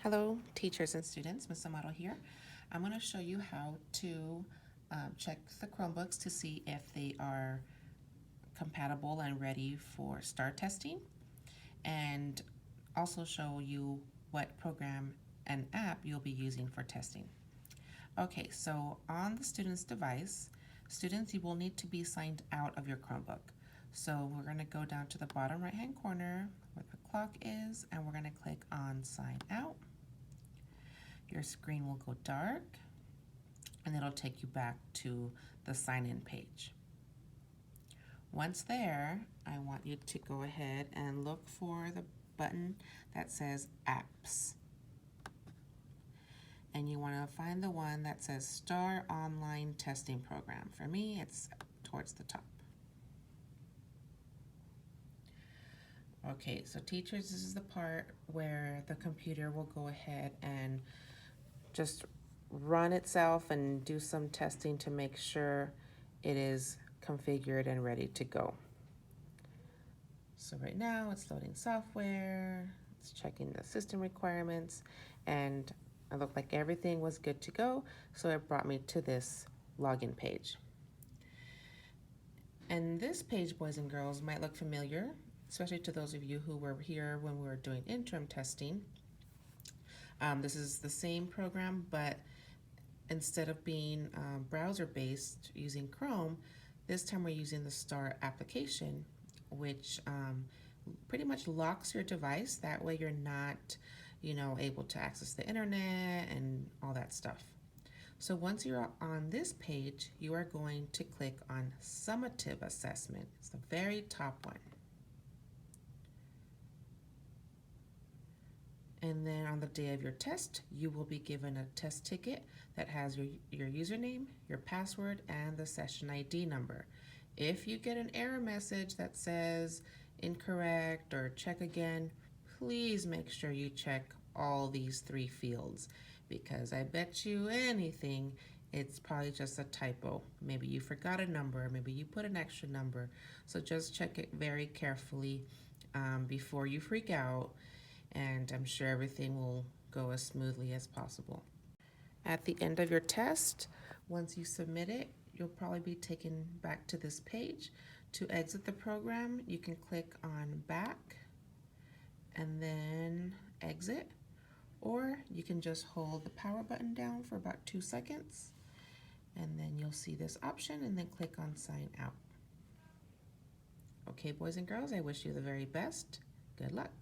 Hello, teachers and students. Ms. Amato here. I'm going to show you how to check the Chromebooks to see if they are compatible and ready for STAAR testing, and also show you what program and app you'll be using for testing. Okay, so on the student's device, students, you will need to be signed out of your Chromebook. So we're going to go down to the bottom right hand corner where the clock is, and we're going to click on Sign Out. Your screen will go dark and it'll take you back to the sign-in page. Once there, I want you to go ahead and look for the button that says Apps. And you want to find the one that says STAAR Online Testing Program. For me, it's towards the top. Okay, so teachers, this is the part where the computer will go ahead and just run itself and do some testing to make sure it is configured and ready to go. So right now it's loading software, it's checking the system requirements, and it looked like everything was good to go, so it brought me to this login page. And this page, boys and girls, might look familiar, especially to those of you who were here when we were doing interim testing. This is the same program, but instead of being browser-based using Chrome, this time we're using the STAAR application, which pretty much locks your device. That way you're not, able to access the internet and all that stuff. So once you're on this page, you are going to click on Summative Assessment. It's the very top one. And then on the day of your test, you will be given a test ticket that has your username, your password, and the session ID number. If you get an error message that says incorrect or check again, please make sure you check all these 3 fields, because I bet you anything it's probably just a typo. Maybe you forgot a number, maybe you put an extra number. So just check it very carefully before you freak out, and I'm sure everything will go as smoothly as possible. At the end of your test, once you submit it, you'll probably be taken back to this page. To exit the program, you can click on Back and then Exit, or you can just hold the power button down for about 2 seconds, and then you'll see this option, and then click on Sign Out. Okay, boys and girls, I wish you the very best. Good luck.